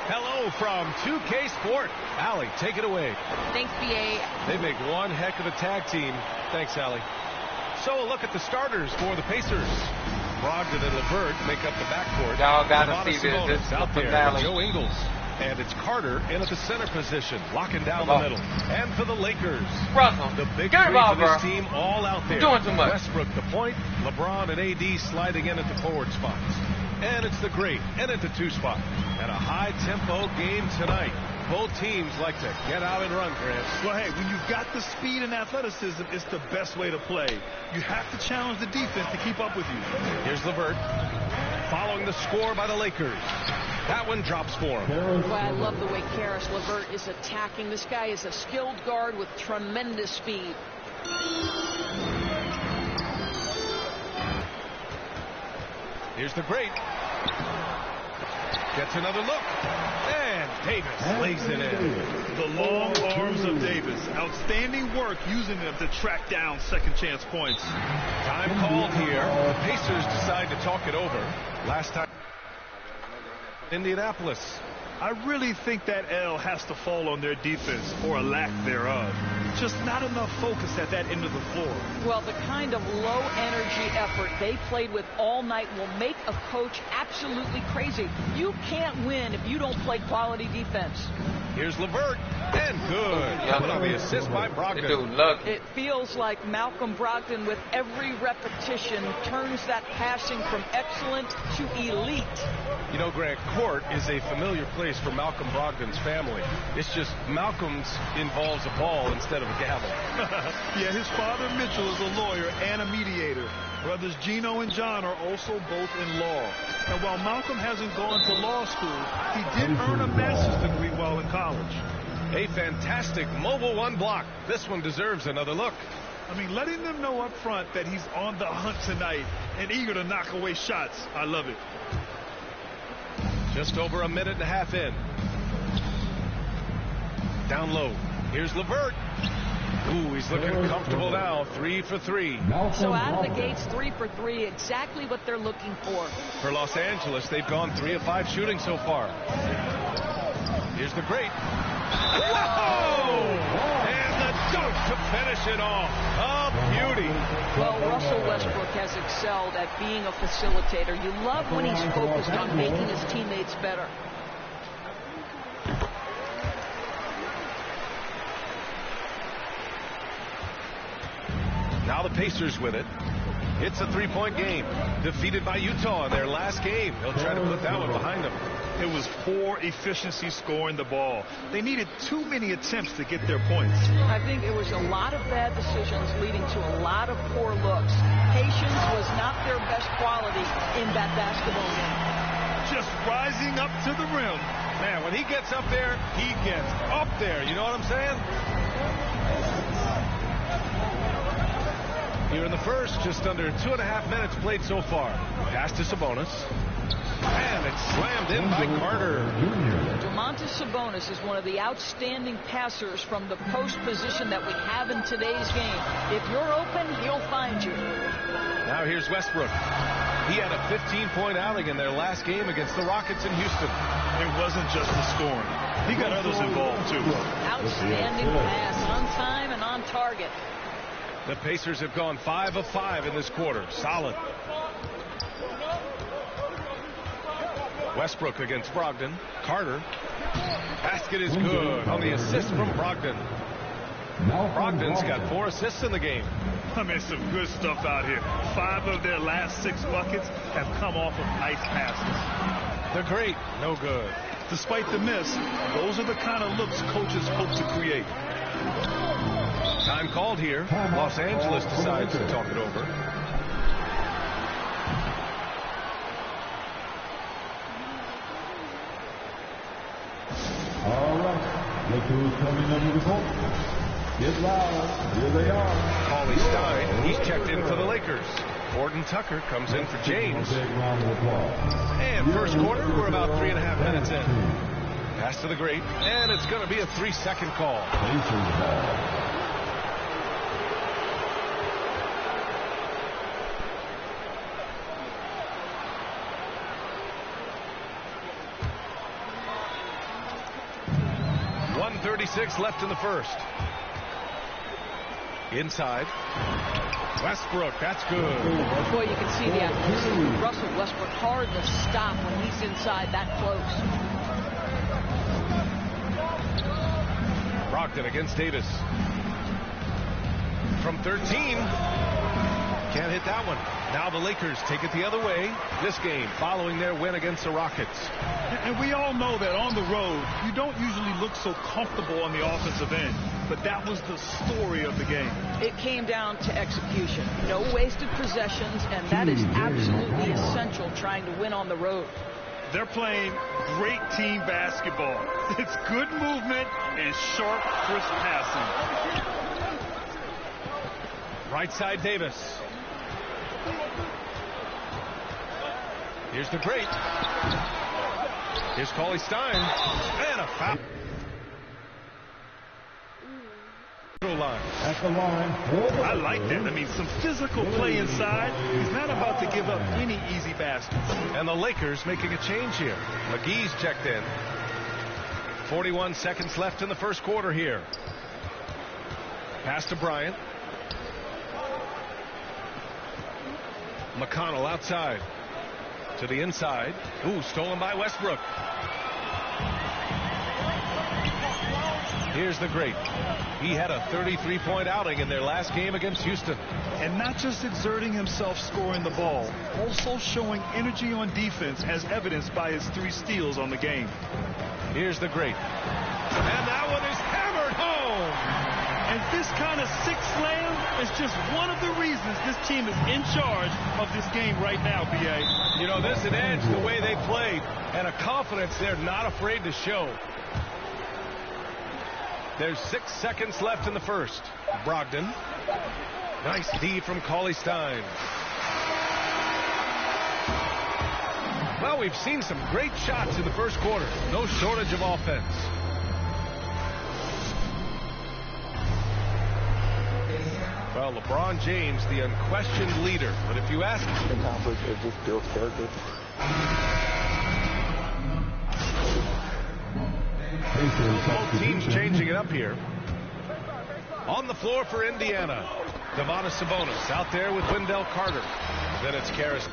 Hello from 2K Sport. Allie, take it away. Thanks, BA. They make one heck of a tag team. Thanks, Allie. So a look at the starters for the Pacers. Brogdon and LeVert make up the backcourt. Y'all gotta see this out there. finale. Joe Ingles. And it's Carter in at the center position, locking down the middle. And for the Lakers, Russell, the big get three involved, for this bro. team all out there. You're doing too much. Westbrook the point, LeBron and AD sliding in at the forward spots. And it's the great in at the 2 spot. And a high-tempo game tonight. Both teams like to get out and run, Grant. Well, hey, when you've got the speed and athleticism, it's the best way to play. You have to challenge the defense to keep up with you. Here's LeVert, following the score by the Lakers. That one drops for him. Well, I love the way Karis LeVert is attacking. This guy is a skilled guard with tremendous speed. Here's the great. Gets another look. And Davis lays it in. The long arms of Davis. Outstanding work using them to track down second chance points. Time called here. The Pacers decide to talk it over. Last time, Indianapolis. I really think that L has to fall on their defense, or a lack thereof. Just not enough focus at that end of the floor. Well, the kind of low-energy effort they played with all night will make a coach absolutely crazy. You can't win if you don't play quality defense. Here's LeVert, and good. Put on the assist by Brogdon. Dude, lucky. It feels like Malcolm Brogdon, with every repetition, turns that passing from excellent to elite. You know, Grant, court is a familiar place for Malcolm Brogdon's family. It's just Malcolm's involves a ball instead of a gavel. Yeah, his father Mitchell is a lawyer and a mediator. Brothers Gino and John are also both in law. And while Malcolm hasn't gone to law school, he did earn a master's degree while in college. A fantastic mobile one block. This one deserves another look. I mean, letting them know up front that he's on the hunt tonight and eager to knock away shots. I love it. Just over a minute and a half in. Down low. Here's LeVert. Ooh, he's looking comfortable now. 3 for 3. So out of the gates, 3 for 3, exactly what they're looking for. For Los Angeles, they've gone 3 of 5 shooting so far. Here's the great. Whoa! And the dunk to finish it off. A beauty. Well, Russell Westbrook has excelled at being a facilitator. You love when he's focused on making his teammates better. Now the Pacers with it. It's a 3-point game. Defeated by Utah in their last game. They'll try to put that one behind them. It was poor efficiency scoring the ball. They needed too many attempts to get their points. I think it was a lot of bad decisions leading to a lot of poor looks. Patience was not their best quality in that basketball game. Just rising up to the rim. Man, when he gets up there, he gets up there. You know what I'm saying? Here in the first, just under 2.5 minutes played so far. Pass to Sabonis. And it's slammed in by Carter. Domantas Sabonis is one of the outstanding passers from the post position that we have in today's game. If you're open, he'll find you. Now here's Westbrook. He had a 15-point outing in their last game against the Rockets in Houston. It wasn't just the scoring. He got others involved, too. Outstanding pass, on time and on target. The Pacers have gone 5 of 5 in this quarter. Solid. Westbrook against Brogdon. Carter. Basket is good on the assist from Brogdon. Brogdon's got 4 assists in the game. I mean, some good stuff out here. 5 of their last 6 buckets have come off of nice passes. They're great. No good. Despite the miss, those are the kind of looks coaches hope to create. Time called here. Los Angeles decides to talk it over. All right. Look who's coming under the court. Get loud. Here they are. Cauley Stein, he's checked in for the Lakers. Gordon Tucker comes in for James. And first quarter, we're about 3.5 minutes in. Pass to the great, and it's going to be a 3-second call. Pacers ball. 1:36 left in the first. Inside. Westbrook, that's good. Boy, you can see the athleticism. Russell Westbrook hard to stop when he's inside that close. Brogdon against Davis. From 13. Can't hit that one. Now the Lakers take it the other way this game following their win against the Rockets. And we all know that on the road, you don't usually look so comfortable on the offensive end. But that was the story of the game. It came down to execution. No wasted possessions, and that is absolutely essential trying to win on the road. They're playing great team basketball. It's good movement and sharp, crisp passing. Right side Davis. Here's the great. Here's Cauley Stein. And a foul. At the line. I like that. I mean, some physical play inside. He's not about to give up any easy baskets. And the Lakers making a change here. McGee's checked in. 41 seconds left in the first quarter here. Pass to Bryant. McConnell outside. To the inside. Ooh, stolen by Westbrook. Here's the great. He had a 33-point outing in their last game against Houston. And not just exerting himself scoring the ball, also showing energy on defense as evidenced by his 3 steals on the game. Here's the great. And that one is hammered home. And this kind of six slam is just one of the reasons this team is in charge of this game right now, B.A. You know, there's an edge the way they played and a confidence they're not afraid to show. There's 6 seconds left in the first. Brogdon. Nice D from Cauley Stein. Well, we've seen some great shots in the first quarter. No shortage of offense. Well, LeBron James, the unquestioned leader. But if you ask him... Sometimes it just builds character. Both teams changing it up here. On the floor for Indiana. Domantas Sabonis out there with Wendell Carter. Then it's Caris.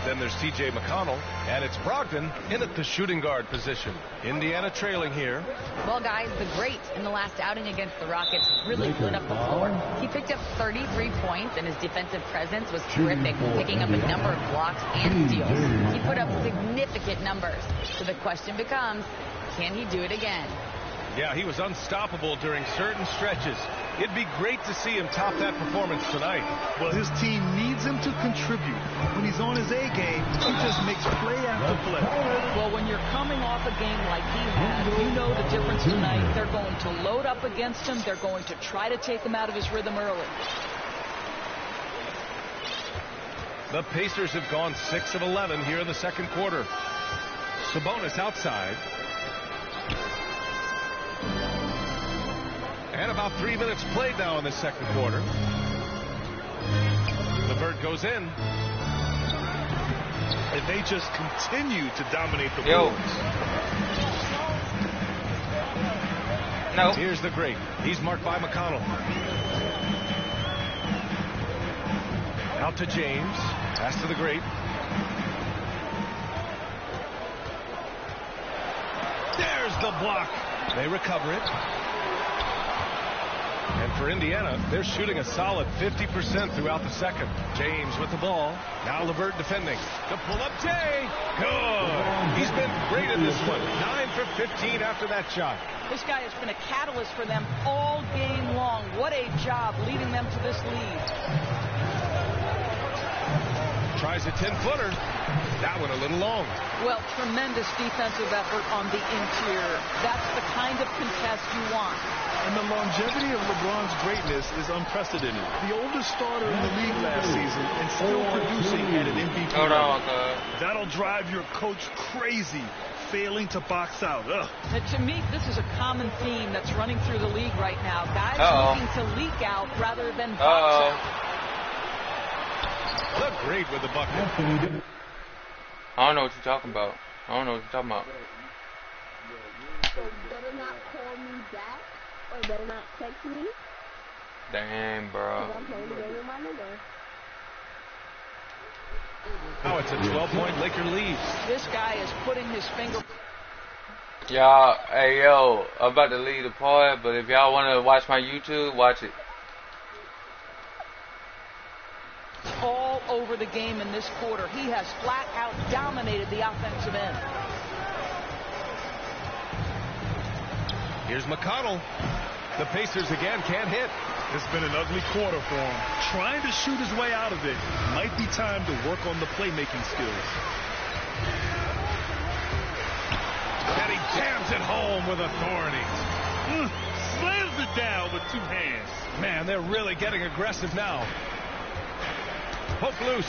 Then there's T.J. McConnell, and it's Brogdon in at the shooting guard position. Indiana trailing here. Well, guys, the great in the last outing against the Rockets really lit up the floor. He picked up 33 points, and his defensive presence was terrific, picking up a number of blocks and steals. He put up significant numbers. So the question becomes, can he do it again? Yeah, he was unstoppable during certain stretches. It'd be great to see him top that performance tonight. Well, his team needs him to contribute. When he's on his A game, he just makes play after play. Well, when you're coming off a game like he had, you know the difference tonight. They're going to load up against him. They're going to try to take him out of his rhythm early. The Pacers have gone 6 of 11 here in the second quarter. Sabonis outside. And about 3 minutes played now in the second quarter. LeVert goes in. And they just continue to dominate the boards. No. Here's the great. He's marked by McConnell. Out to James. Pass to the great. There's the block. They recover it. And for Indiana, they're shooting a solid 50% throughout the second. James with the ball. Now LeVert defending. The pull-up Jay. Good. He's been great in this one. 9 for 15 after that shot. This guy has been a catalyst for them all game long. What a job leading them to this lead. Tries a 10-footer. That one a little long. Well, tremendous defensive effort on the interior. That's the kind of contest you want. And the longevity of LeBron's greatness is unprecedented. The oldest starter in the league last season and still producing at an MVP level. That'll drive your coach crazy, failing to box out. And to me, this is a common theme that's running through the league right now. Guys looking to leak out rather than box out. The great with the bucket. I don't know what you're talking about. I don't know what you're talking about. So better not call me back or better not text me. Damn, bro. Because I'm playing the game with my nigga. Now it's a 12-point Laker lead. This guy is putting his finger. Y'all, hey, yo, I'm about to leave the part, but if y'all want to watch my YouTube, watch it. All over the game in this quarter. He has flat out dominated the offensive end. Here's McConnell. The Pacers again can't hit. It's been an ugly quarter for him. Trying to shoot his way out of it. Might be time to work on the playmaking skills. And he jams it home with authority. Slams it down with 2 hands. Man, they're really getting aggressive now. Hook loose.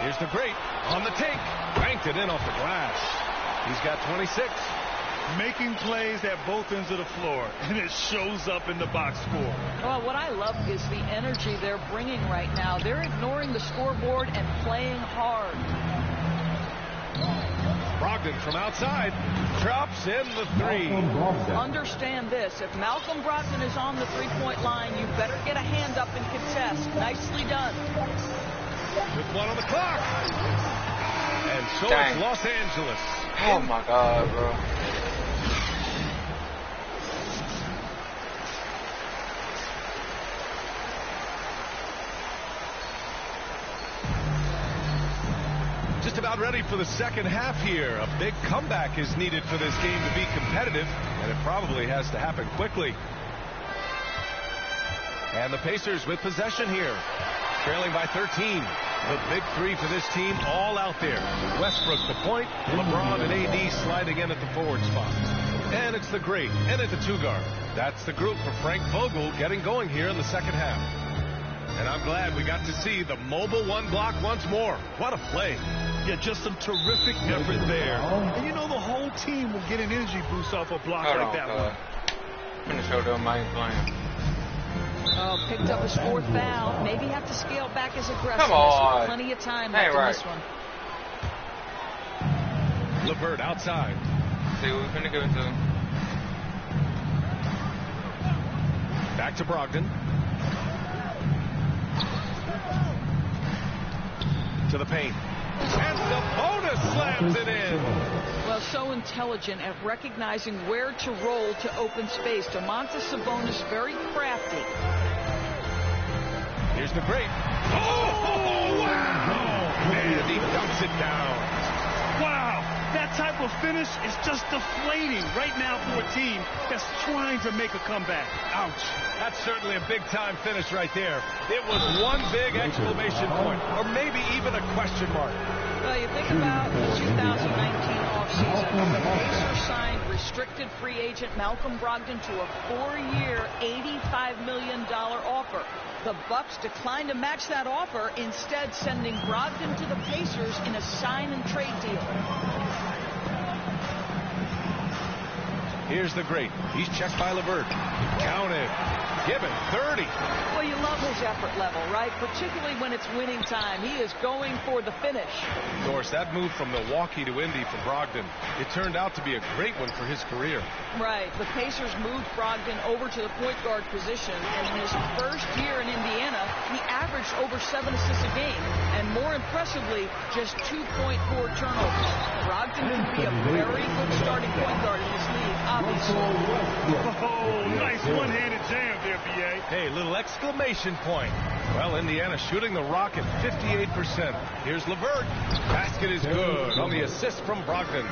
Here's the great on the take. Banked it in off the glass. He's got 26. Making plays at both ends of the floor, and it shows up in the box score. Well, what I love is the energy they're bringing right now. They're ignoring the scoreboard and playing hard. Brogdon from outside drops in the 3. Understand this. If Malcolm Brogdon is on the three-point line, you better get a hand up and contest. Nicely done. With 1 on the clock. And so Dang. it's Los Angeles. Oh, my God, bro. Just about ready for the second half here. A big comeback is needed for this game to be competitive, and it probably has to happen quickly. And the Pacers with possession here, trailing by 13. The big 3 for this team all out there. Westbrook the point, LeBron and AD sliding in at the forward spots. And it's the great, and at the 2 guard. That's the group for Frank Vogel getting going here in the second half. And I'm glad we got to see the mobile 1 block once more. What a play. Yeah, just some terrific effort there. And you know the whole team will get an energy boost off a block like that one. I'm going to show them I ain't playing. Oh, picked up his 4th foul. Maybe have to scale back his aggressiveness. Come on. Plenty of time Hey, left right. in this one. LeVert outside. See what we're going to give it to him. Back to Brogdon. To the paint. And Sabonis slams it in. Well, so intelligent at recognizing where to roll to open space. Domantas Sabonis very crafty. Here's the great. Oh, wow! And he dumps it down. Wow, that type of finish is just deflating right now for a team that's trying to make a comeback. Ouch. That's certainly a big-time finish right there. It was one big exclamation point, or maybe even a question mark. Well, you think about the 2019 offseason. The Pacers signed restricted free agent Malcolm Brogdon to a 4-year, $85 million offer. The Bucks declined to match that offer, instead sending Brogdon to the Pacers in a sign-and-trade deal. Here's the great. He's checked by LeVert. Counted. Given 30. Well, you love his effort level, right? Particularly when it's winning time. He is going for the finish. Of course, that move from Milwaukee to Indy for Brogdon, it turned out to be a great one for his career. Right. The Pacers moved Brogdon over to the point guard position, and in his first year in Indiana, he averaged over 7 assists a game, and more impressively, just 2.4 turnovers. Brogdon can be a very good starting point guard in this league, obviously. Oh, nice one-handed jam there, B.A. Hey, little exclamation point. Well, Indiana shooting the rock at 58%. Here's LeVert. Basket is good on the assist from Brogdon.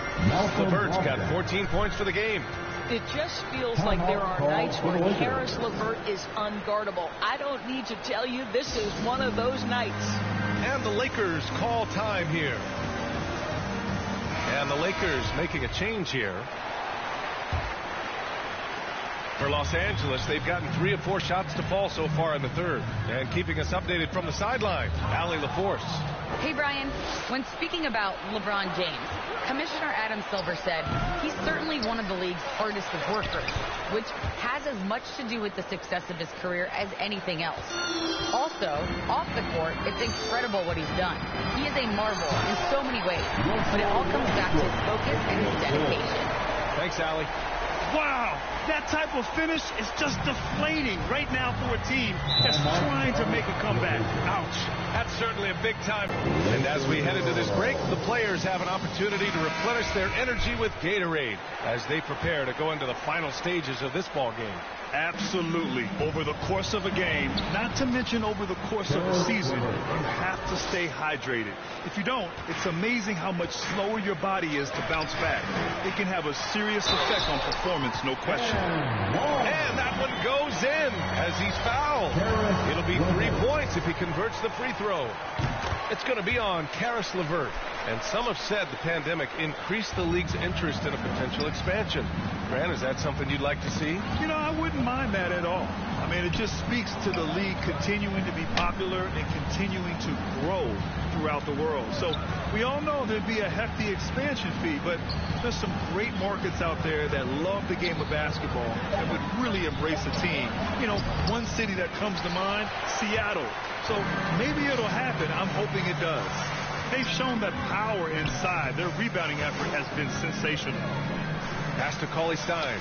LeVert's got 14 points for the game. It just feels like there are nights where Caris LeVert is unguardable. I don't need to tell you, this is one of those nights. And the Lakers call time here. And the Lakers making a change here. For Los Angeles, they've gotten 3 of 4 shots to fall so far in the third. And keeping us updated from the sideline, Allie LaForce. Hey, Brian, when speaking about LeBron James, Commissioner Adam Silver said he's certainly one of the league's hardest workers, which has as much to do with the success of his career as anything else. Also, off the court, it's incredible what he's done. He is a marvel in so many ways, but it all comes back to his focus and his dedication. Thanks, Allie. Wow, that type of finish is just deflating right now for a team that's trying to make a comeback. Ouch. That's certainly a big time. And as we head into this break, the players have an opportunity to replenish their energy with Gatorade as they prepare to go into the final stages of this ball game. Absolutely. Over the course of a game, not to mention over the course of a season, you have to stay hydrated. If you don't, it's amazing how much slower your body is to bounce back. It can have a serious effect on performance, no question. And that one goes in as he's fouled. It'll be 3 points if he converts the free throw. It's going to be on Caris LeVert. And some have said the pandemic increased the league's interest in a potential expansion. Grant, is that something you'd like to see? You know, I wouldn't mind that at all. I mean, it just speaks to the league continuing to be popular and continuing to grow throughout the world. So we all know there'd be a hefty expansion fee, but there's some great markets out there that love the game of basketball and would really embrace a team. You know, one city that comes to mind, Seattle. So maybe it'll happen. I'm hoping it does. They've shown that power inside. Their rebounding effort has been sensational. Pass to Cauley-Stein.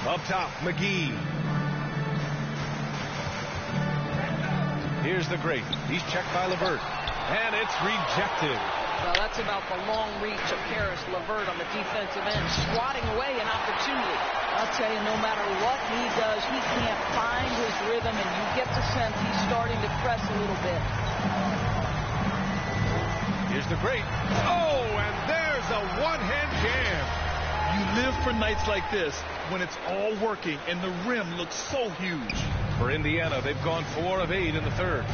Up top, McGee. Here's the great. He's checked by LeVert. And it's rejected. Well, that's about the long reach of Caris LeVert on the defensive end, swatting away an opportunity. I'll tell you, no matter what he does, he can't find his rhythm, and you get the sense he's starting to press a little bit. Here's the great. Oh, and there's a one-hand jam. You live for nights like this when it's all working and the rim looks so huge. For Indiana, they've gone 4 of 8 in the third.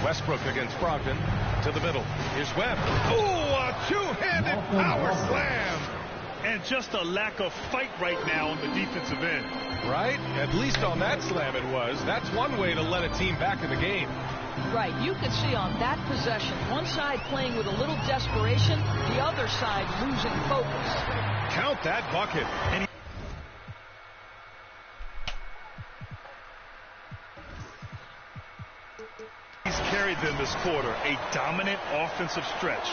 Westbrook against Brogdon to the middle. Here's Webb. Oh, a two-handed power slam. And just a lack of fight right now on the defensive end. Right? At least on that slam it was. That's one way to let a team back in the game. Right. You could see on that possession, one side playing with a little desperation, the other side losing focus. Count that bucket. And he's carried them this quarter. A dominant offensive stretch.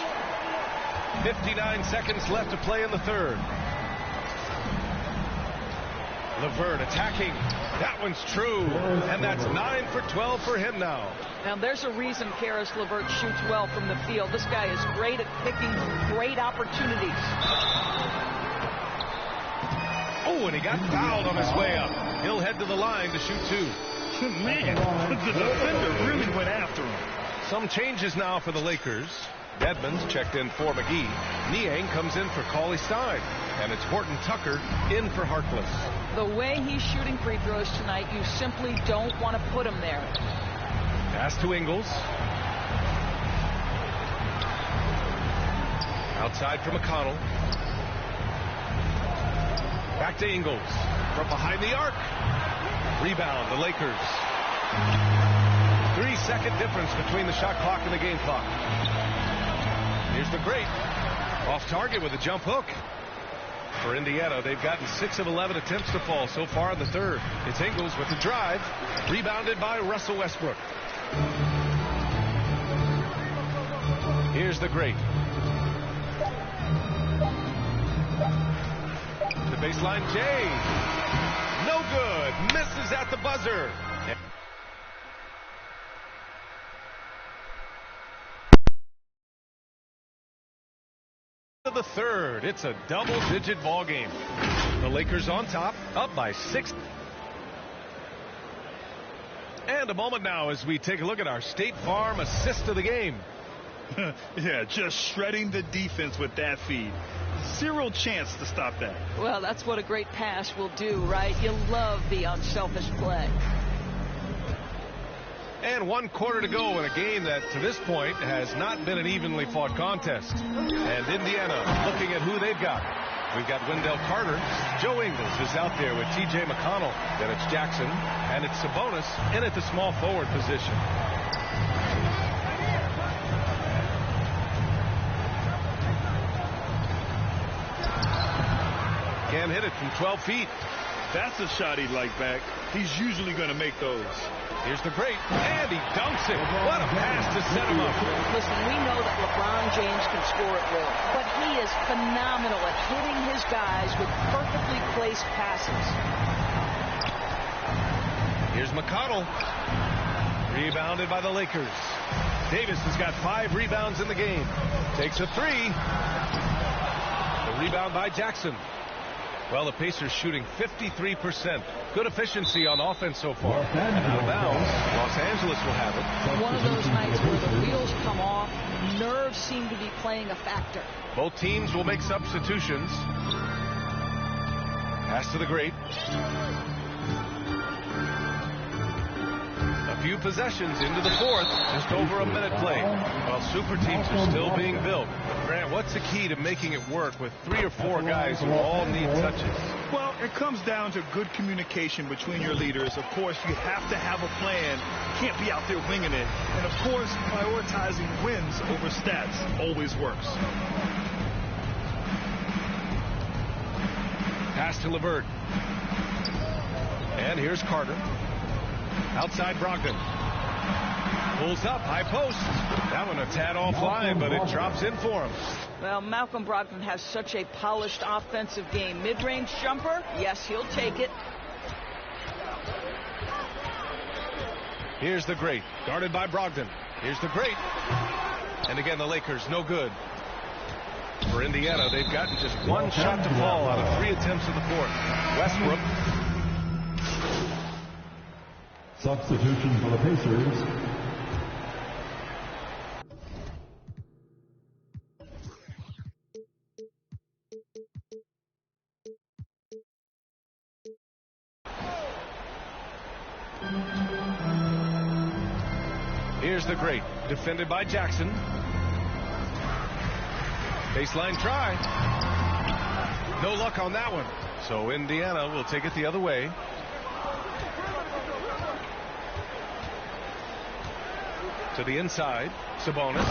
59 seconds left to play in the third. LeVert attacking. That one's true. And that's 9 for 12 for him now. Now, there's a reason Caris LeVert shoots well from the field. This guy is great at picking great opportunities. Oh, and he got fouled on his way up. He'll head to the line to shoot 2. Man, the defender really went after him. Some changes now for the Lakers. Dedmon's checked in for McGee. Niang comes in for Cauley-Stein. And it's Horton Tucker in for Harkless. The way he's shooting free throws tonight, you simply don't want to put him there. Pass to Ingles. Outside for McConnell. Back to Ingles. From behind the arc. Rebound, the Lakers. 3-second difference between the shot clock and the game clock. Here's the great. Off target with a jump hook. For Indiana, they've gotten 6 of 11 attempts to fall so far in the third. It's Ingles with the drive. Rebounded by Russell Westbrook. Here's the great. The baseline, Jay. No good. Misses at the buzzer. The third. It's a double-digit ball game. The Lakers on top, up by 6. And a moment now as we take a look at our State Farm assist of the game. Yeah, just shredding the defense with that feed. Zero chance to stop that. Well, that's what a great pass will do, right? You love the unselfish play. And 1 quarter to go in a game that, to this point, has not been an evenly fought contest. And Indiana looking at who they've got. We've got Wendell Carter. Joe Ingles is out there with T.J. McConnell. Then it's Jackson, and it's Sabonis in at the small forward position. Can't hit it from 12 feet. That's a shot he'd like back. He's usually going to make those. Here's the great, and he dunks it. What a pass to set him up. Listen, we know that LeBron James can score at will, but he is phenomenal at hitting his guys with perfectly placed passes. Here's McConnell. Rebounded by the Lakers. Davis has got 5 rebounds in the game. Takes a 3. The rebound by Jackson. Well, the Pacers shooting 53%. Good efficiency on offense so far. And out of bounds, Los Angeles will have it. One of those nights where the wheels come off, nerves seem to be playing a factor. Both teams will make substitutions. Pass to the great. A few possessions into the fourth. Just over a minute played. While super teams are still being built. Grant, what's the key to making it work with 3 or 4 guys who all need touches? Well, it comes down to good communication between your leaders. Of course, you have to have a plan. You can't be out there winging it. And, of course, prioritizing wins over stats always works. Pass to LeVert. And here's Carter. Outside Brogdon. Pulls up, high post. That one a tad offline, but it drops in for him. Well, Malcolm Brogdon has such a polished offensive game. Mid-range jumper, yes, he'll take it. Here's the great, guarded by Brogdon. Here's the great. And again, the Lakers, no good. For Indiana, they've gotten just 1 shot to fall out of 3 attempts in the fourth. Westbrook. Substitution for the Pacers. Here's the great, defended by Jackson. Baseline try. No luck on that one. So Indiana will take it the other way. To the inside, Sabonis.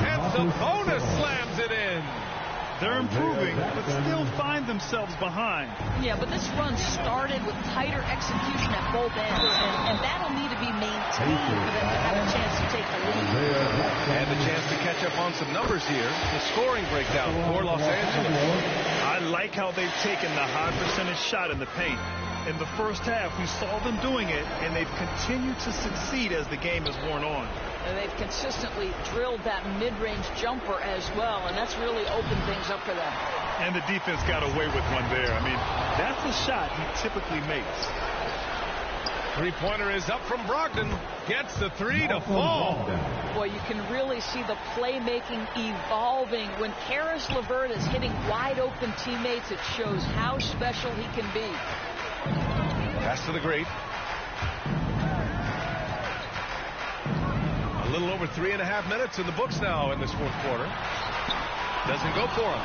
And Sabonis slams it in. They're improving, but still find themselves behind. Yeah, but this run started with tighter execution at both ends, and that'll need to be maintained for them to have a chance to take the lead. And a chance to catch up on some numbers here. The scoring breakdown for Los Angeles. I like how they've taken the high percentage shot in the paint. In the first half, we saw them doing it, and they've continued to succeed as the game has worn on. And they've consistently drilled that mid-range jumper as well, and that's really opened things up for them. And the defense got away with one there. I mean, that's a shot he typically makes. Three-pointer is up from Brogdon. Gets the 3 to fall. Boy, you can really see the playmaking evolving. When Karis LeVert is hitting wide-open teammates, it shows how special he can be. Pass to the great. A little over 3.5 minutes in the books now in this fourth quarter. Doesn't go for him.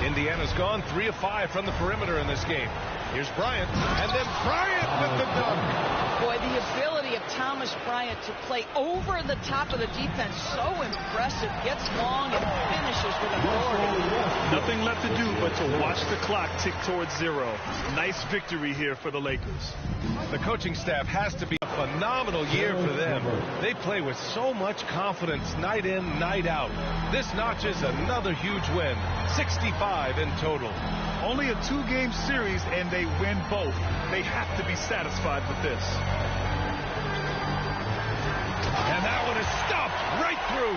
Indiana's gone 3 of 5 from the perimeter in this game. Here's Bryant, and then Bryant with the dunk. Boy, the ability of Thomas Bryant to play over the top of the defense, so impressive. Gets long and finishes with authority. Nothing left to do but to watch the clock tick towards 0. Nice victory here for the Lakers. The coaching staff has to be a phenomenal year for them. They play with so much confidence night in, night out. This notches another huge win, 65 in total. Only a 2-game series, and they win both. They have to be satisfied with this. And that one is stopped right through.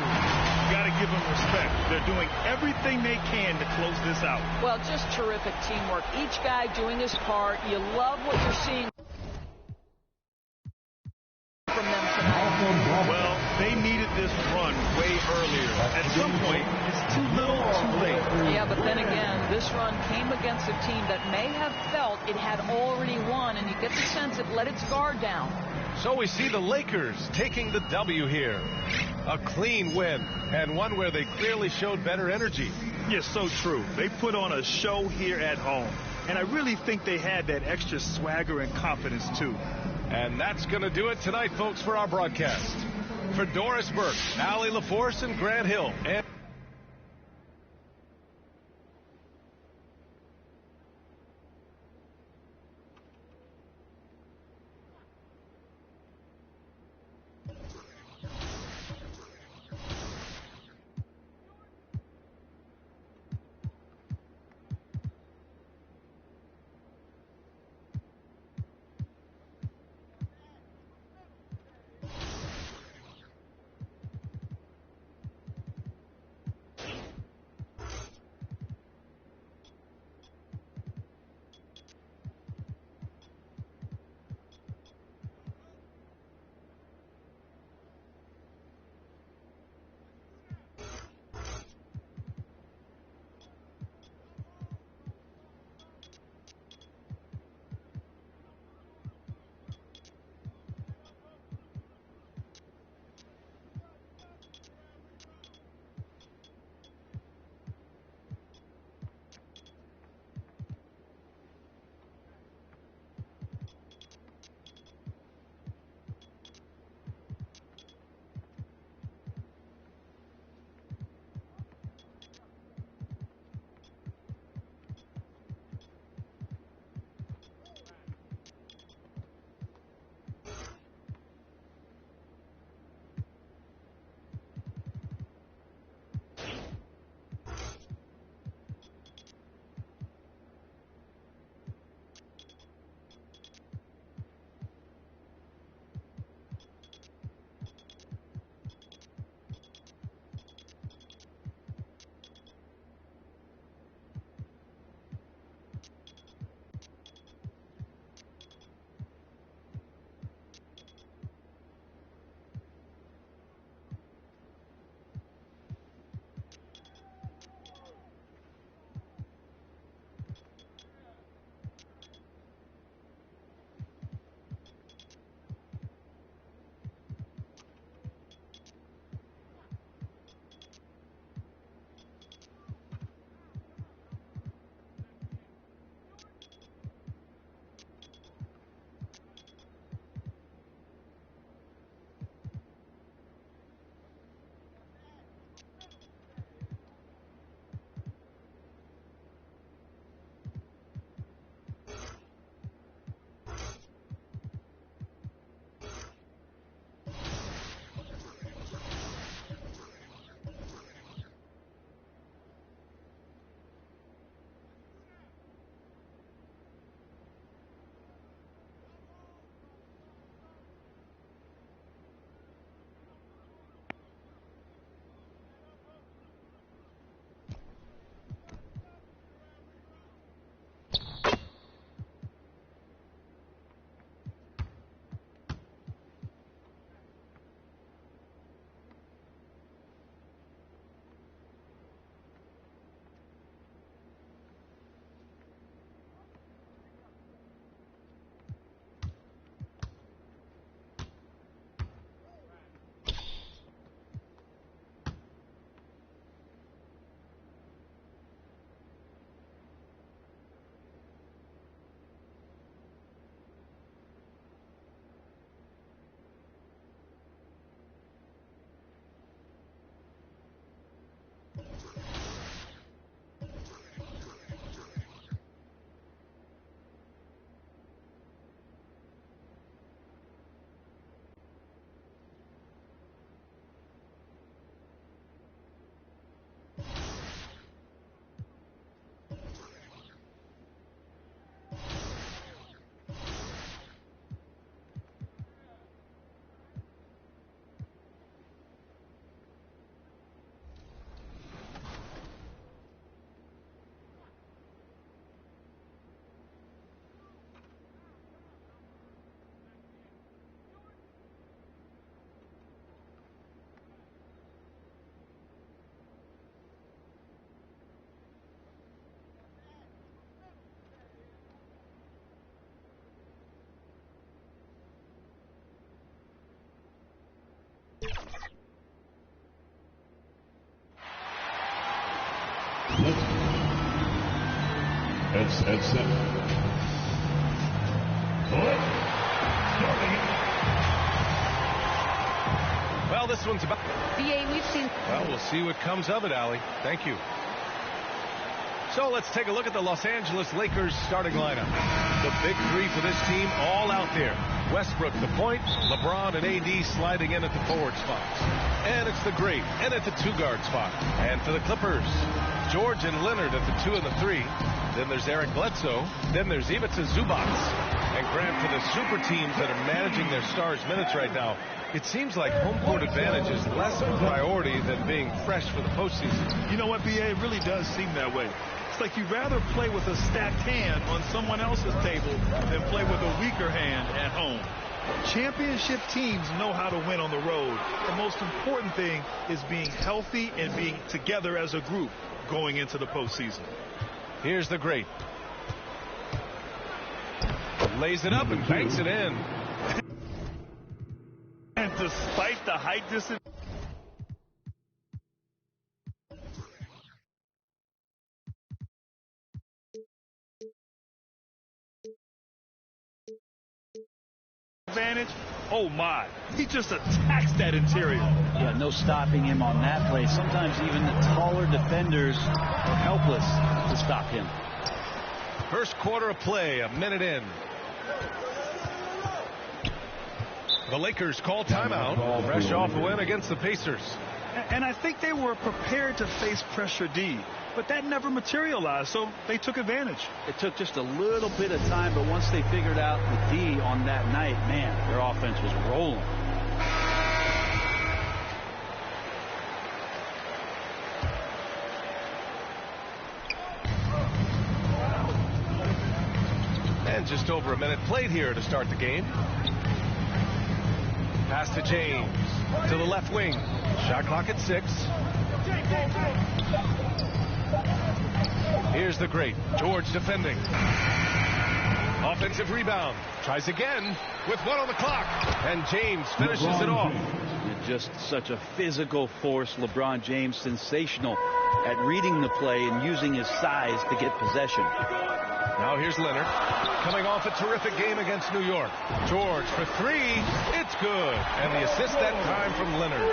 Got to give them respect. They're doing everything they can to close this out. Well, just terrific teamwork. Each guy doing his part. You love what you're seeing from them tonight. Well, they needed this run way earlier. At some point, it's too little, too late. Yeah, but then again, this run came against a team that may have felt it had already won, and you get the sense it let its guard down. So we see the Lakers taking the W here. A clean win, and one where they clearly showed better energy. Yes, so true. They put on a show here at home. And I really think they had that extra swagger and confidence, too. And that's going to do it tonight, folks, for our broadcast. For Doris Burke, Allie LaForce, and Grant Hill. And At center. Well, this one's about... BA, we've seen... Well, we'll see what comes of it, Allie. Thank you. So let's take a look at the Los Angeles Lakers starting lineup. The big three for this team all out there. Westbrook the point, LeBron and AD sliding in at the forward spots. And it's the great and at the 2-guard spot. And for the Clippers, George and Leonard at the 2 and the 3. Then there's Eric Bledsoe. Then there's Ivica Zubac. And Grant, for the super teams that are managing their stars' minutes right now, it seems like home court advantage is less of a priority than being fresh for the postseason. You know what, BA? It really does seem that way. It's like you'd rather play with a stacked hand on someone else's table than play with a weaker hand at home. Championship teams know how to win on the road. The most important thing is being healthy and being together as a group going into the postseason. Here's the great. Lays it up and banks it in. And despite the height disadvantage, oh my, he just attacks that interior. Yeah, no stopping him on that play. Sometimes even the taller defenders are helpless to stop him. First quarter of play, a minute in. The Lakers call timeout, fresh off a win against the Pacers. And I think they were prepared to face pressure D, but that never materialized, so they took advantage. It took just a little bit of time, but once they figured out the D on that night, man, their offense was rolling. And just over a minute played here to start the game. Pass to James, to the left wing. Shot clock at 6. Here's the great George defending. Offensive rebound. Tries again with 1 on the clock. And James finishes it off. Just such a physical force. LeBron James, sensational at reading the play and using his size to get possession. Now here's Leonard, coming off a terrific game against New York. George for 3. It's good. And the assist that time from Leonard.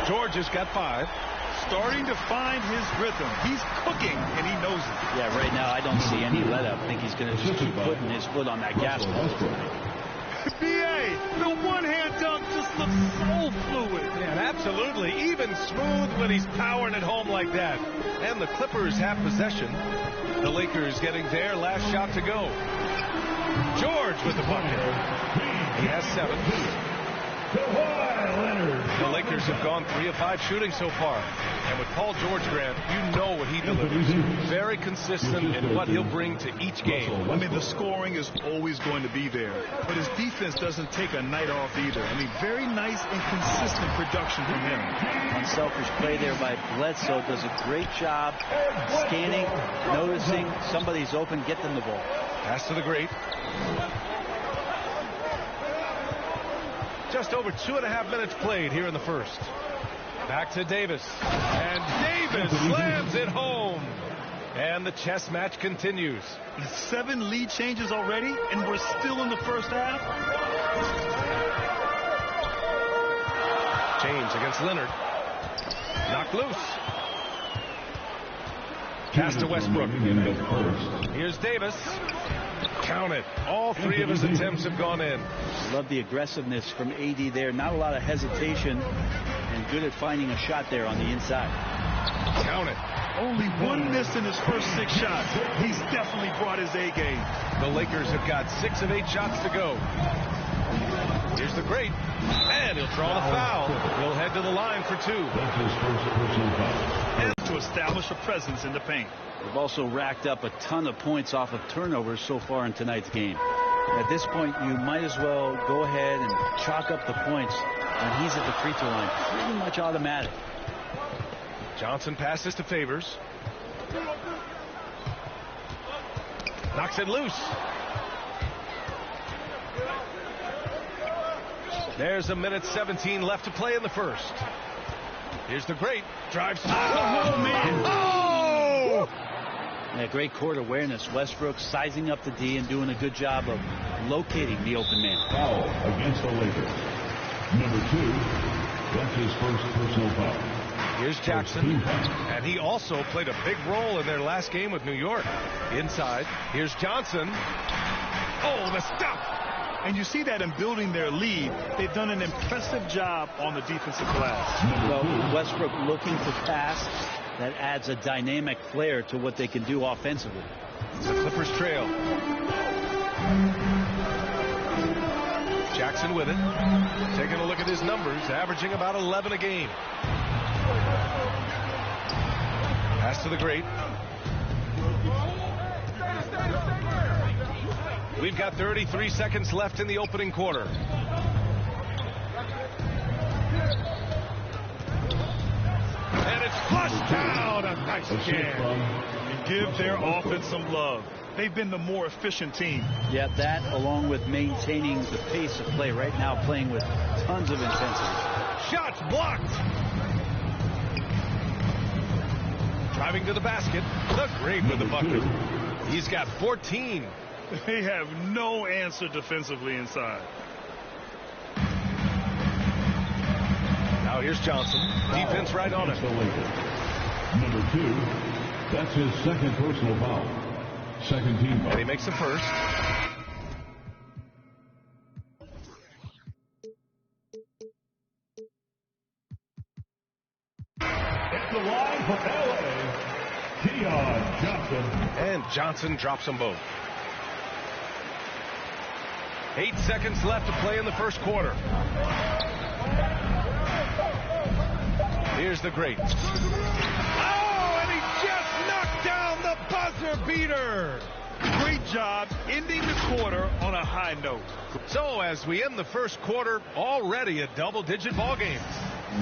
George has got 5. Starting to find his rhythm. He's cooking, and he knows it. Yeah, right now I don't see any let-up. I think he's going to just keep putting his foot on that gas pedal. BA, the one-hand dunk just looks so fluid. Yeah, absolutely. Even smooth when he's powering it home like that. And the Clippers have possession. The Lakers getting their last shot to go. George with the bucket. He has 7. The Lakers have gone 3 of 5 shooting so far. And with Paul George, Grant, you know what he delivers. Very consistent in what he'll bring to each game. I mean, the scoring is always going to be there. But his defense doesn't take a night off either. I mean, very nice and consistent production from him. Unselfish play there by Bledsoe. Does a great job scanning, noticing somebody's open, get them the ball. Pass to the great. Just over 2.5 minutes played here in the first. Back to Davis. And Davis slams it home. And the chess match continues. 7 lead changes already, and we're still in the first half. James against Leonard. Knocked loose. Pass to Westbrook. Here's Davis. Count it. All 3 of his attempts have gone in. Love the aggressiveness from AD there. Not a lot of hesitation, and good at finding a shot there on the inside. Count it. Only 1 miss in his first 6 shots. He's definitely brought his A game. The Lakers have got 6 of 8 shots to go. Here's the great. And he'll draw the foul. He'll head to the line for 2. And to establish a presence in the paint. They've also racked up a ton of points off of turnovers so far in tonight's game. At this point, you might as well go ahead and chalk up the points when he's at the free throw line. Pretty much automatic. Johnson passes to Favors. Knocks it loose. There's 1:17 left to play in the first. Here's the great. Drives. Oh, man. Oh! Yeah, great court awareness. Westbrook sizing up the D and doing a good job of locating the open man. Foul against the Lakers. Number 2. That's his first personal foul. Here's Jackson, and he also played a big role in their last game with New York. Inside, here's Johnson. Oh, the stop! And you see that in building their lead, they've done an impressive job on the defensive glass. So Westbrook looking to pass. That adds a dynamic flair to what they can do offensively. The Clippers trail. Jackson with it. Taking a look at his numbers, averaging about 11 a game. Pass to the great. We've got 33 seconds left in the opening quarter. And it's flushed down. A nice jam. And give their offense some love. They've been the more efficient team. Yeah, that along with maintaining the pace of play. Right now playing with tons of intensity. Shots blocked. Driving to the basket. The great with the bucket. He's got 14. They have no answer defensively inside. Now here's Johnson. Defense right on it. Number 2. That's his second personal foul. Second team foul. And he makes the first. At the line for LA, Keon Johnson. And Johnson drops them both. 8 seconds left to play in the first quarter. Here's the great. Oh, and he just knocked down the buzzer beater. Great job ending the quarter on a high note. So as we end the first quarter, already a double-digit ball game.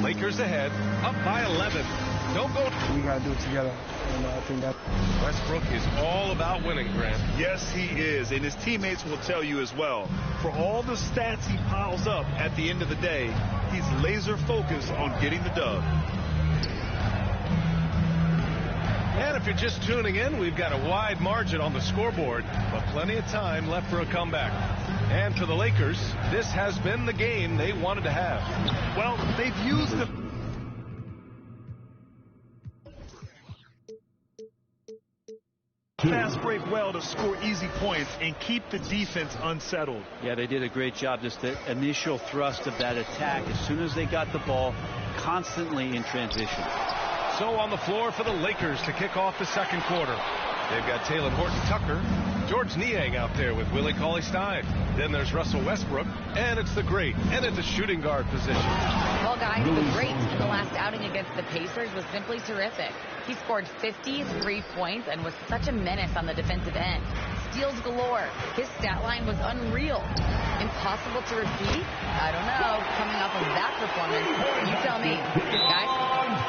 Lakers ahead, up by 11. Don't go. We got to do it together. And I think that Westbrook is all about winning, Grant. Yes, he is. And his teammates will tell you as well. For all the stats he piles up at the end of the day, he's laser focused on getting the dub. And if you're just tuning in, we've got a wide margin on the scoreboard, but plenty of time left for a comeback. And for the Lakers, this has been the game they wanted to have. Well, they've used the fast break well to score easy points and keep the defense unsettled. Yeah, they did a great job. Just the initial thrust of that attack, as soon as they got the ball, constantly in transition. So on the floor for the Lakers to kick off the second quarter. They've got Taylor Horton-Tucker, George Niang out there with Willie Cauley-Stein. Then there's Russell Westbrook, and it's the great, and at the shooting guard position. Well, guys, the great in the last outing against the Pacers was simply terrific. He scored 53 points and was such a menace on the defensive end. Steals galore. His stat line was unreal. Impossible to repeat? I don't know. Coming off of that performance, you tell me. Guys?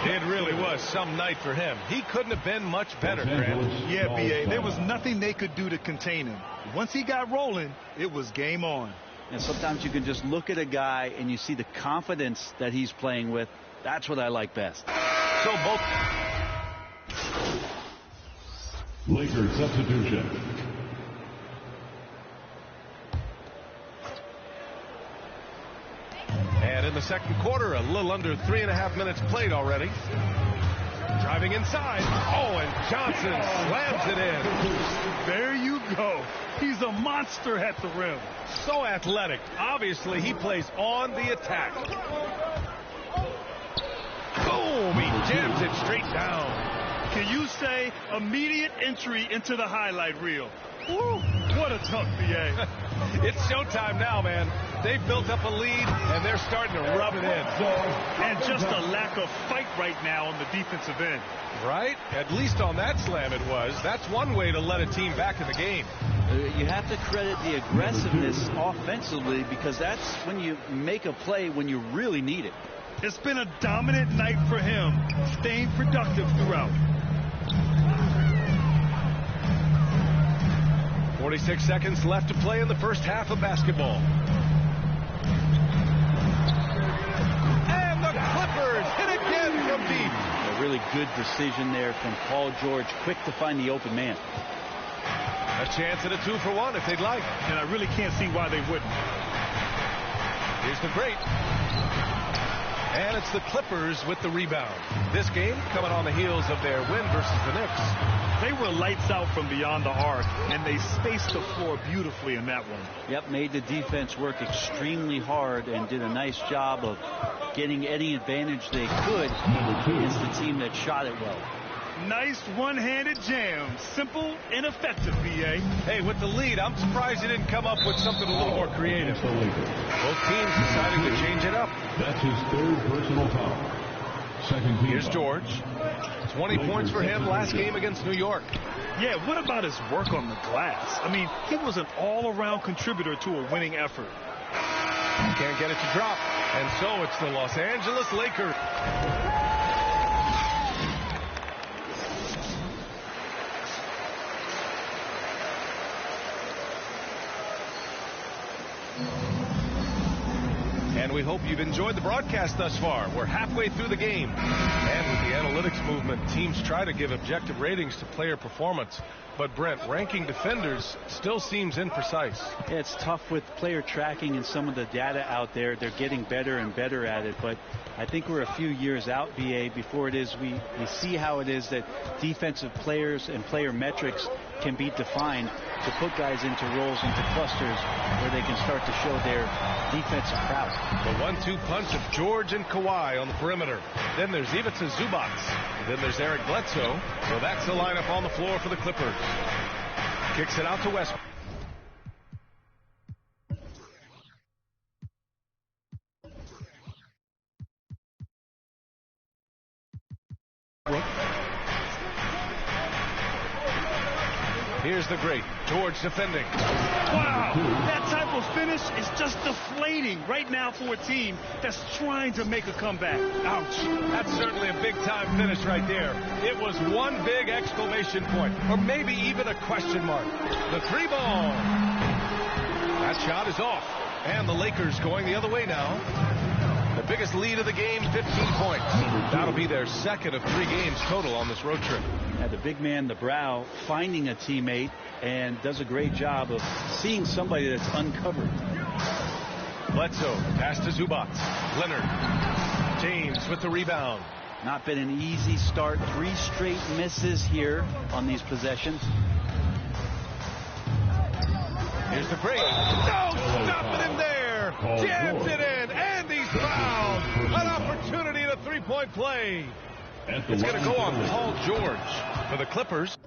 It really was some night for him. He couldn't have been much better, Grant. Yeah, B.A., there was nothing they could do to contain him. Once he got rolling, it was game on. And sometimes you can just look at a guy and you see the confidence that he's playing with. That's what I like best. So both Lakers substitution. And in the second quarter, a little under 3.5 minutes played already. Driving inside. Oh, and Johnson slams it in. There you go. He's a monster at the rim. So athletic. Obviously, he plays on the attack. Boom! He jams it straight down. Can you say immediate entry into the highlight reel? Woo, what a tough BA. It's showtime now, man. They've built up a lead, and they're starting to rub it in. And just a lack of fight right now on the defensive end. Right? At least on that slam it was. That's one way to let a team back in the game. You have to credit the aggressiveness offensively, because that's when you make a play when you really need it. It's been a dominant night for him, staying productive throughout. 46 seconds left to play in the first half of basketball. And the Clippers hit again from deep. really good precision there from Paul George. Quick to find the open man. A chance at a 2-for-1 if they'd like. And I really can't see why they wouldn't. Here's the great. And it's the Clippers with the rebound. This game coming on the heels of their win versus the Knicks. They were lights out from beyond the arc, and they spaced the floor beautifully in that one. Yep, made the defense work extremely hard and did a nice job of getting any advantage they could against the team that shot it well. Nice one-handed jam. Simple and effective, B.A. Hey, with the lead, I'm surprised he didn't come up with something a little more creative. Both teams deciding to change it up. That's his third personal foul. Second team. Here's George. 20 points for him last game against New York. Yeah, what about his work on the glass? I mean, he was an all-around contributor to a winning effort. Can't get it to drop. And so it's the Los Angeles Lakers. And we hope you've enjoyed the broadcast thus far. We're halfway through the game. And with the analytics movement, teams try to give objective ratings to player performance. But, Brent, ranking defenders still seems imprecise. Yeah, it's tough with player tracking and some of the data out there. They're getting better and better at it. But I think we're a few years out, BA, before it is we see how it is that defensive players and player metrics can be defined to put guys into roles, into clusters where they can start to show their defensive prowess. The 1-2 punch of George and Kawhi on the perimeter. Then there's Ivica Zubac. Then there's Eric Bledsoe. So that's the lineup on the floor for the Clippers. Kicks it out to Westbrook. Here's the great George defending. Wow, that type of finish is just deflating right now for a team that's trying to make a comeback. Ouch. That's certainly a big-time finish right there. It was one big exclamation point, or maybe even a question mark. The three ball. That shot is off, and the Lakers going the other way now. The biggest lead of the game, 15 points. That'll be their second of 3 games total on this road trip. Yeah, the big man, the Brow, finding a teammate and does a great job of seeing somebody that's uncovered. Bledsoe, pass to Zubac. Leonard. James with the rebound. Not been an easy start. 3 straight misses here on these possessions. Here's the break. No, stopping him there. Jams it in, and he's fouled. An opportunity at a 3-point play. It's going to go on Paul George for the Clippers.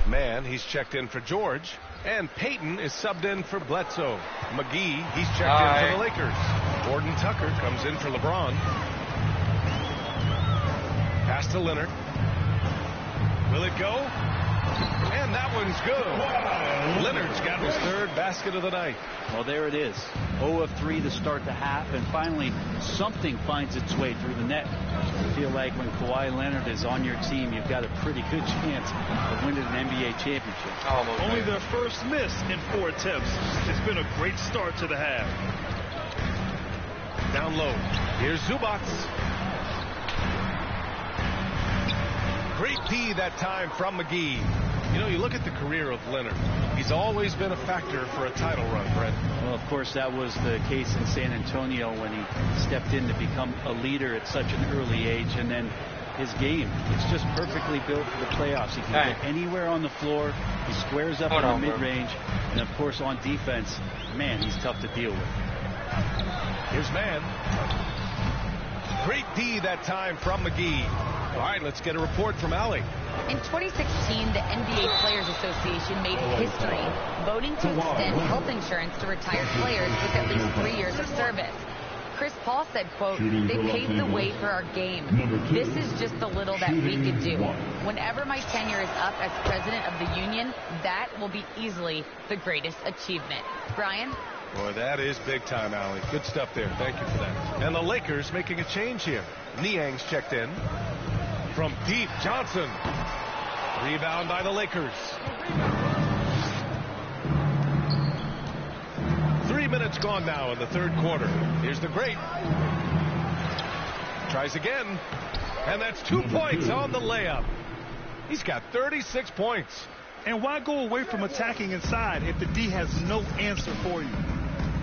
Man, he's checked in for George, and Payton is subbed in for Bledsoe. McGee, he's checked in for the Lakers. Gordon Tucker comes in for LeBron. Pass to Leonard. Will it go? And that one's good. Leonard's got his 3rd basket of the night. Well, there it is. 0 of 3 to start the half, and finally something finds its way through the net. I feel like when Kawhi Leonard is on your team, you've got a pretty good chance of winning an NBA championship. Only their first miss in 4 attempts. It's been a great start to the half. Down low. Here's Zubac. Great D that time from McGee. You know, you look at the career of Leonard. He's always been a factor for a title run, Brent. Well, of course, that was the case in San Antonio when he stepped in to become a leader at such an early age. And then his game, it's just perfectly built for the playoffs. He can get anywhere on the floor. He squares up in the mid-range. And, of course, on defense, man, he's tough to deal with. Here's man. Great D that time from McGee. All right, let's get a report from Allie. In 2016, the NBA Players Association made history, voting to extend health insurance to retired players with at least 3 years of service. Chris Paul said, quote, "They paved the way for our game. This is just the little that we could do. Whenever my tenure is up as president of the union, that will be easily the greatest achievement." Brian? Boy, that is big time, Allie. Good stuff there. Thank you for that. And the Lakers making a change here. Niang's checked in. From deep, Johnson. Rebound by the Lakers. 3 minutes gone now in the third quarter. Here's the great. Tries again. And that's 2 points on the layup. He's got 36 points. And why go away from attacking inside if the D has no answer for you?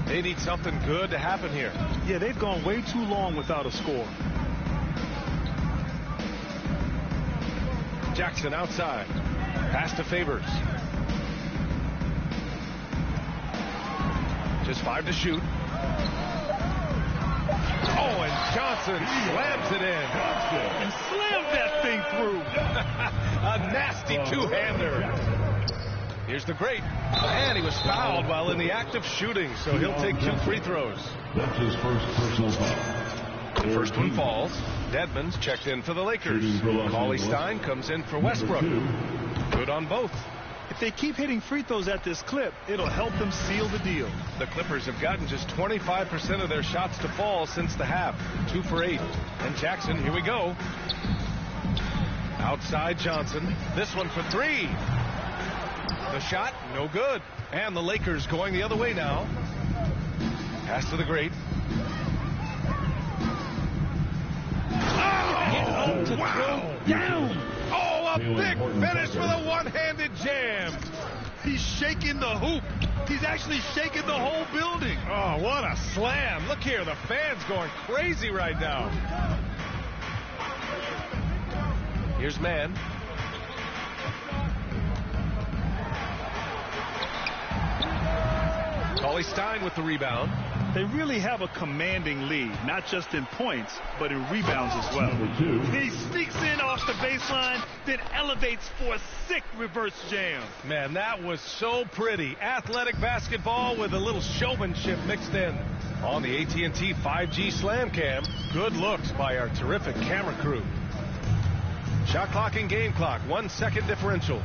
They need something good to happen here. Yeah, they've gone way too long without a score. Jackson outside. Pass to Favors. Just 5 to shoot. Oh, and Johnson slams it in. And slams that thing through. A nasty two-hander. Here's the great. And he was fouled while in the act of shooting, so he'll take 2 free throws. That's his first personal foul. First one falls. Dedmon's checked in for the Lakers. Cauley-Stein comes in for Westbrook. Good on both. If they keep hitting free throws at this clip, it'll help them seal the deal. The Clippers have gotten just 25% of their shots to fall since the half. 2 for 8. And Jackson, here we go. Outside Johnson. This one for 3. The shot, no good. And the Lakers going the other way now. Pass to the great. Oh, wow. Down. Oh, a big finish with a one-handed jam. He's shaking the hoop. He's actually shaking the whole building. Oh, what a slam. Look here, the fans going crazy right now. Here's man. Cauley-Stein with the rebound. They really have a commanding lead, not just in points, but in rebounds as well. He sneaks in off the baseline, then elevates for a sick reverse jam. Man, that was so pretty. Athletic basketball with a little showmanship mixed in. On the AT&T 5G Slam Cam, good looks by our terrific camera crew. Shot clock and game clock, 1 second differential.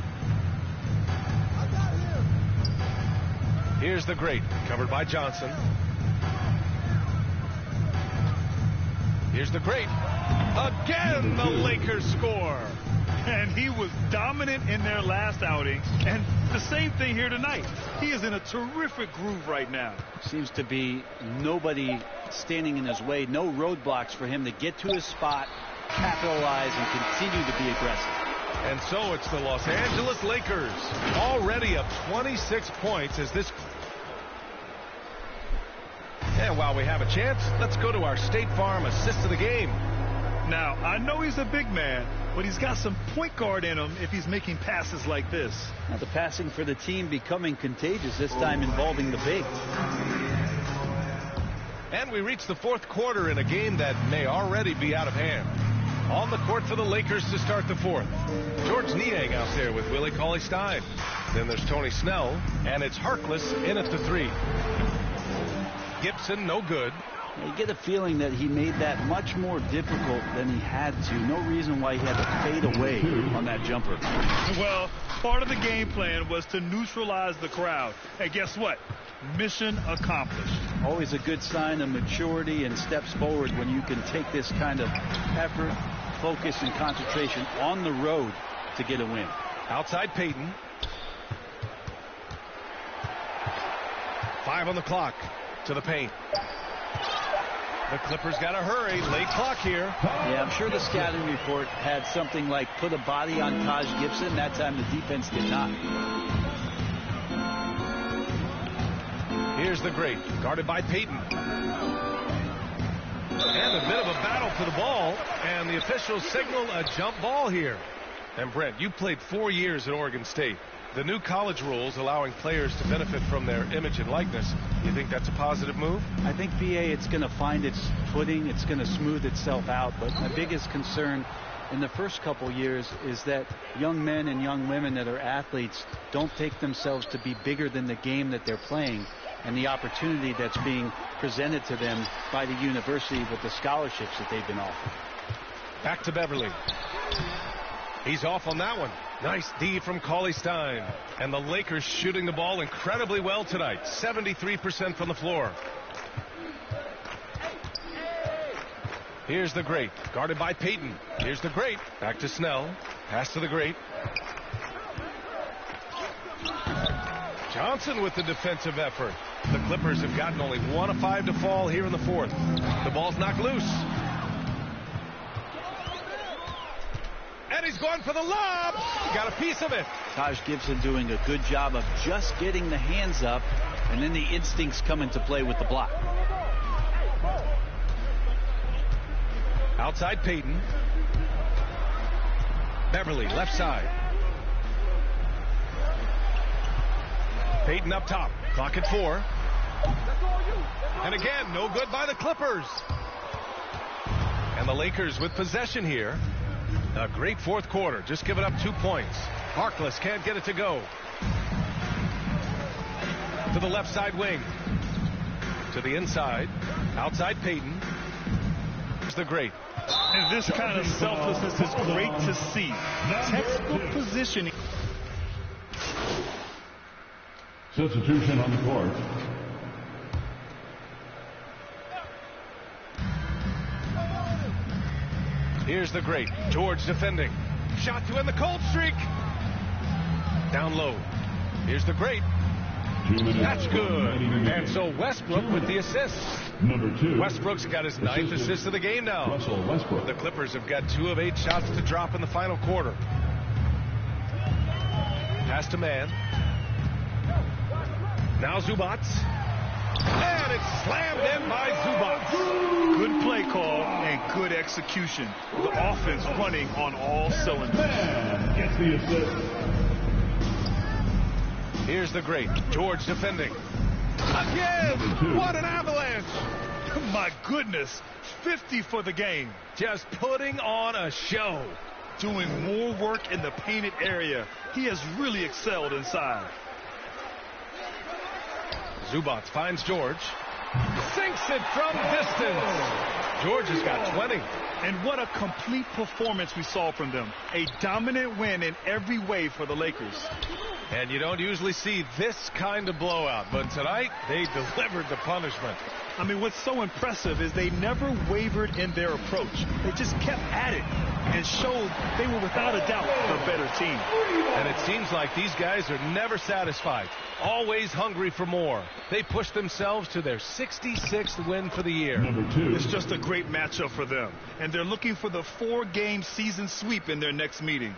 Here's the great, covered by Johnson. Here's the great. Again, the Lakers score. And he was dominant in their last outing. And the same thing here tonight. He is in a terrific groove right now. Seems to be nobody standing in his way. No roadblocks for him to get to his spot, capitalize, and continue to be aggressive. And so it's the Los Angeles Lakers. Already up 26 points as this... And while we have a chance, let's go to our State Farm assist of the game. Now, I know he's a big man, but he's got some point guard in him if he's making passes like this. Now, the passing for the team becoming contagious, this time involving the big. And we reach the fourth quarter in a game that may already be out of hand. On the court for the Lakers to start the fourth. Georges Niang out there with Willie Cauley-Stein. Then there's Tony Snell, and it's Harkless in at the 3. Gibson, no good. You get a feeling that he made that much more difficult than he had to. No reason why he had to fade away on that jumper. Well, part of the game plan was to neutralize the crowd. And guess what? Mission accomplished. Always a good sign of maturity and steps forward when you can take this kind of effort, focus, and concentration on the road to get a win. Outside Payton. 5 on the clock. To the paint. The Clippers got to hurry. Late clock here. Yeah, I'm sure the scouting report had something like put a body on Taj Gibson. That time the defense did not. Here's the great, guarded by Payton. And a bit of a battle for the ball, and the officials signal a jump ball here. And Brent, you played 4 years at Oregon State. The new college rules allowing players to benefit from their image and likeness. You think that's a positive move? I think, VA, it's going to find its footing. It's going to smooth itself out. But my biggest concern in the first couple years is that young men and young women that are athletes don't take themselves to be bigger than the game that they're playing and the opportunity that's being presented to them by the university with the scholarships that they've been offered. Back to Beverly. He's off on that one. Nice D from Cauley-Stein. And the Lakers shooting the ball incredibly well tonight. 73% from the floor. Here's the great, guarded by Payton. Here's the great, back to Snell. Pass to the great. Johnson with the defensive effort. The Clippers have gotten only 1 of 5 to fall here in the fourth. The ball's knocked loose. And he's going for the lob. He got a piece of it. Taj Gibson doing a good job of just getting the hands up, and then the instincts come into play with the block. Outside Payton. Beverly, left side. Payton up top. Clock at 4. And again, no good by the Clippers. And the Lakers with possession here. A great fourth quarter. Just giving up 2 points. Harkless can't get it to go. To the left side wing. To the inside. Outside Payton. Here's the great. And this kind of selflessness is great to see. Textbook positioning. Substitution on the court. Here's the great. George defending. Shot to end the cold streak. Down low. Here's the great. That's good. And so Westbrook with the assist. Number 2. Westbrook's got his 9th assist of the game now. Russell Westbrook. The Clippers have got 2 of 8 shots to drop in the final quarter. Pass to man. Now Zubac. And it's slammed in by Zubac. Good play call and good execution. The offense running on all cylinders. Gets the assist. Here's the great. George defending. Again! What an avalanche! My goodness. 50 for the game. Just putting on a show. Doing more work in the painted area. He has really excelled inside. Zubac finds George. Sinks it from distance. George has got 20. And what a complete performance we saw from them. A dominant win in every way for the Lakers. And you don't usually see this kind of blowout, but tonight they delivered the punishment. I mean, what's so impressive is they never wavered in their approach. They just kept at it and showed they were without a doubt the better team. And it seems like these guys are never satisfied, always hungry for more. They pushed themselves to their 66th win for the year. Number 2. It's just a great matchup for them, and they're looking for the 4-game season sweep in their next meeting.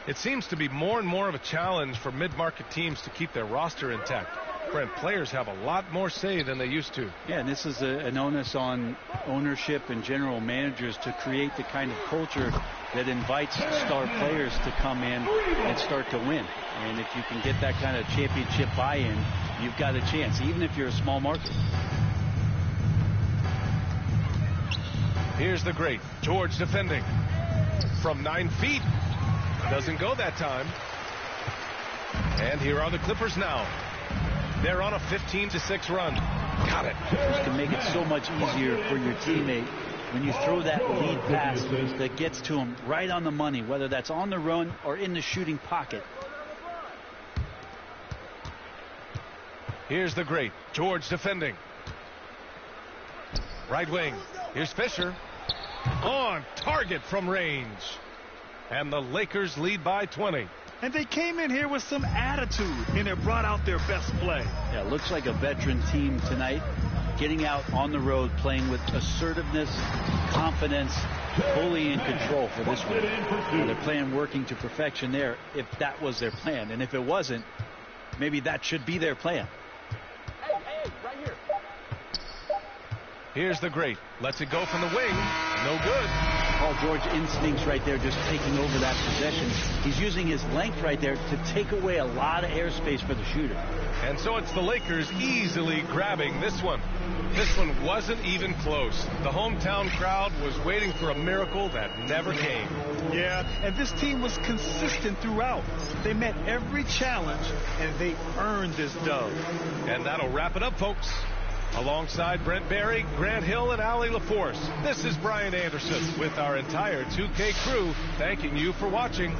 It seems to be more and more of a challenge for mid-market teams to keep their roster intact. Brent, players have a lot more say than they used to. Yeah, and this is an onus on ownership and general managers to create the kind of culture that invites star players to come in and start to win. And if you can get that kind of championship buy-in, you've got a chance, even if you're a small market. Here's the great. George defending. From 9 feet. Doesn't go that time. And here are the Clippers now. They're on a 15-6 run. Got it. Clippers can make it so much easier for your teammate when you throw that lead pass that gets to him right on the money, whether that's on the run or in the shooting pocket. Here's the great. George defending. Right wing. Here's Fisher. On target from range. And the Lakers lead by 20. And they came in here with some attitude, and it brought out their best play. Yeah, looks like a veteran team tonight, getting out on the road, playing with assertiveness, confidence, fully in control for this one. And they're playing working to perfection there, if that was their plan. And if it wasn't, maybe that should be their plan. Hey, right here. Here's the great. Lets it go from the wing. No good. Paul George instincts right there, just taking over that possession. He's using his length right there to take away a lot of airspace for the shooter. And so it's the Lakers easily grabbing this one. This one wasn't even close. The hometown crowd was waiting for a miracle that never came. Yeah, and this team was consistent throughout. They met every challenge, and they earned this dub. And that'll wrap it up, folks. Alongside Brent Barry, Grant Hill, and Allie LaForce, this is Brian Anderson with our entire 2K crew thanking you for watching.